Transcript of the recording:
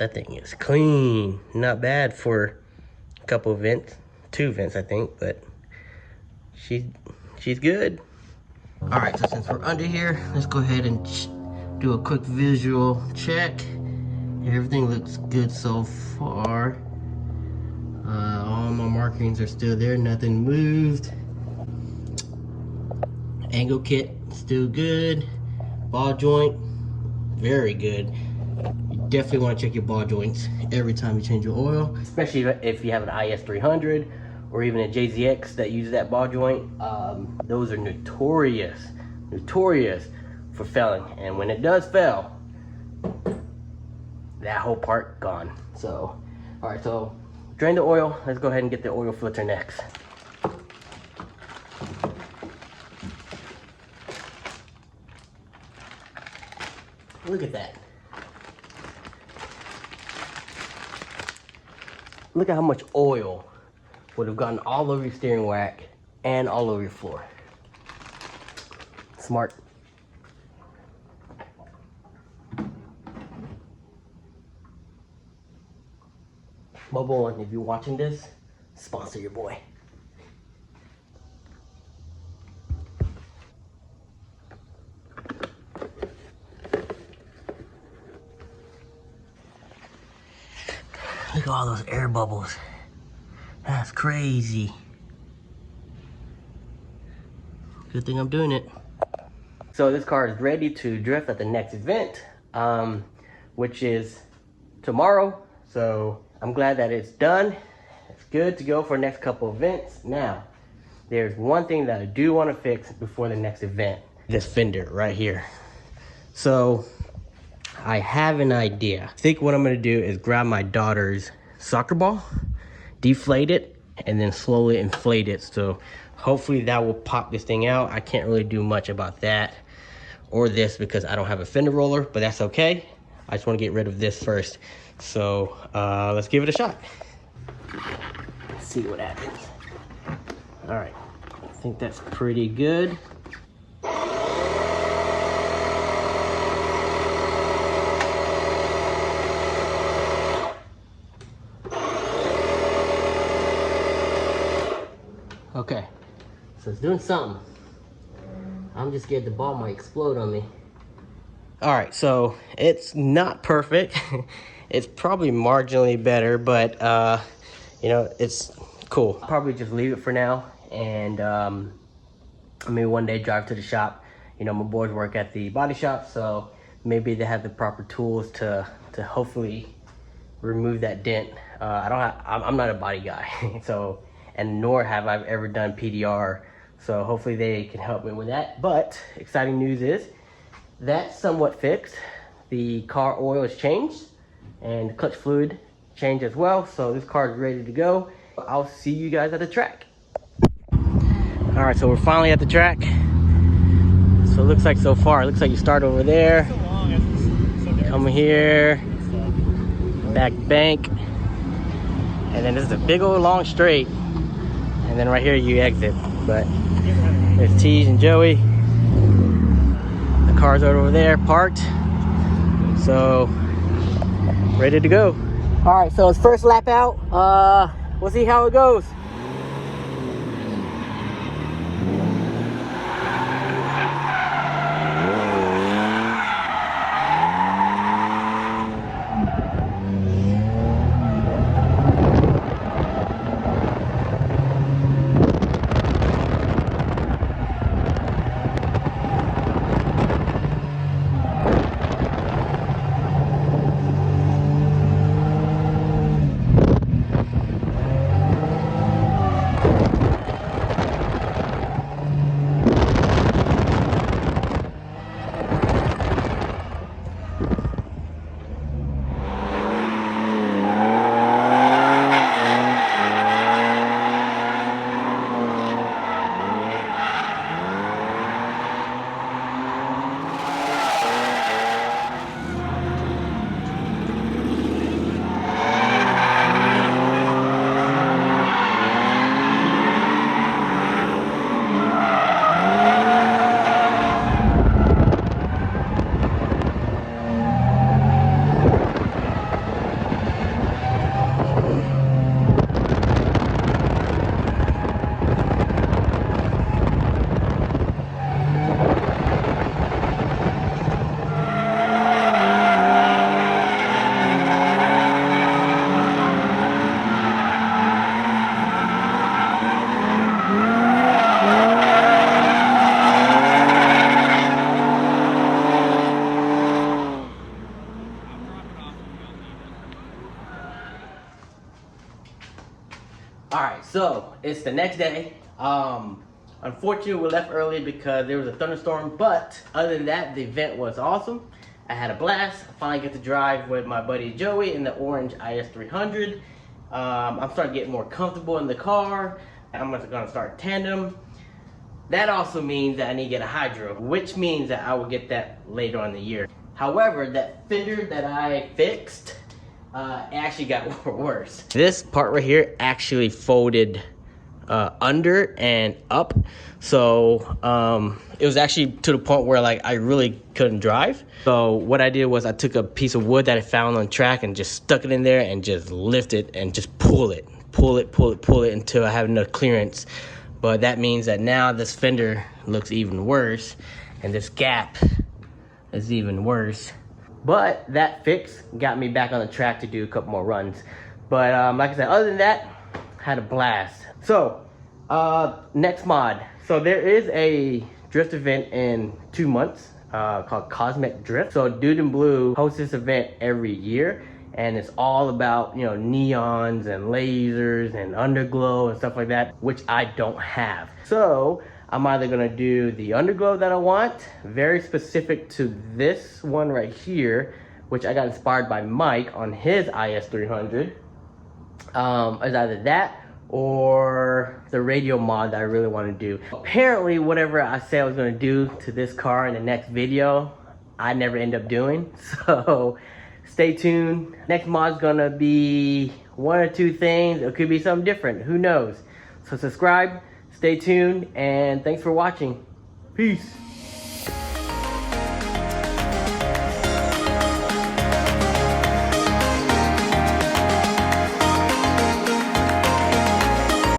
That thing is clean. Not bad for a couple of vents. 2 vents, I think, but she's good. All right, so since we're under here, let's go ahead and do a quick visual check. Everything looks good so far. All my markings are still there, nothing moved. Angle kit, still good. Ball joint, very good. You definitely want to check your ball joints every time you change your oil, especially if you have an IS300 or even a JZX that uses that ball joint. Those are notorious for failing, and when it does fail, that whole part gone. So, all right, so drain the oil. Let's go ahead and get the oil filter next. Look at that. Look at how much oil would have gotten all over your steering whack and all over your floor. Smart. Mobile One, if you're watching this, sponsor your boy. Look at all those air bubbles. That's crazy. Good thing I'm doing it. So this car is ready to drift at the next event, which is tomorrow. So I'm glad that it's done. It's good to go for the next couple events. Now, there's one thing that I do want to fix before the next event. This fender right here. So I have an idea. I think what I'm gonna do is grab my daughter's soccer ball, deflate it, and then slowly inflate it. So hopefully that will pop this thing out. I can't really do much about that or this because I don't have a fender roller, but that's okay. I just wanna get rid of this first. So let's give it a shot. Let's see what happens. All right, I think that's pretty good. Okay, so it's doing something. I'm just scared the ball might explode on me. All right, so it's not perfect. It's probably marginally better, but you know, it's cool. I'll probably just leave it for now, and maybe one day drive to the shop. You know, my boys work at the body shop, so maybe they have the proper tools to hopefully remove that dent. I'm not a body guy, so, and nor have I ever done PDR, so hopefully they can help me with that. But exciting news is that's somewhat fixed. The car oil is changed and the clutch fluid changed as well, so this car is ready to go. I'll see you guys at the track. All right, so we're finally at the track. So it looks like so far, it looks like you start over there, come here, back bank, and then this is a big old long straight, and then right here you exit. But there's Teej and Joey. The cars are over there parked, so ready to go. All right, so it's first lap out. We'll see how it goes. All right, so it's the next day. Unfortunately, we left early because there was a thunderstorm, but other than that, the event was awesome. I had a blast. I finally get to drive with my buddy Joey in the orange IS300. I'm starting to get more comfortable in the car. I'm gonna start tandem. That also means that I need to get a hydro, which means that I will get that later on in the year. However, that fender that I fixed, actually got worse. This part right here actually folded under and up, so it was actually to the point where like I really couldn't drive. So what I did was I took a piece of wood that I found on the track and just stuck it in there and just lift it and just pull it until I have enough clearance. But that means that now this fender looks even worse and this gap is even worse. But that fix got me back on the track to do a couple more runs. But like I said, other than that, had a blast. So next mod. So there is a drift event in 2 months called Cosmic Drift. So Dude in Blue hosts this event every year, and it's all about, you know, neons and lasers and underglow and stuff like that, which I don't have. So I'm either gonna do the underglow that I want, very specific to this one right here, which I got inspired by Mike on his IS300. It's either that or the radio mod that I really want to do. Apparently, whatever I said I was going to do to this car in the next video, I never end up doing. So stay tuned. Next mod is going to be 1 or 2 things. It could be something different. Who knows? So subscribe, stay tuned, and thanks for watching. Peace.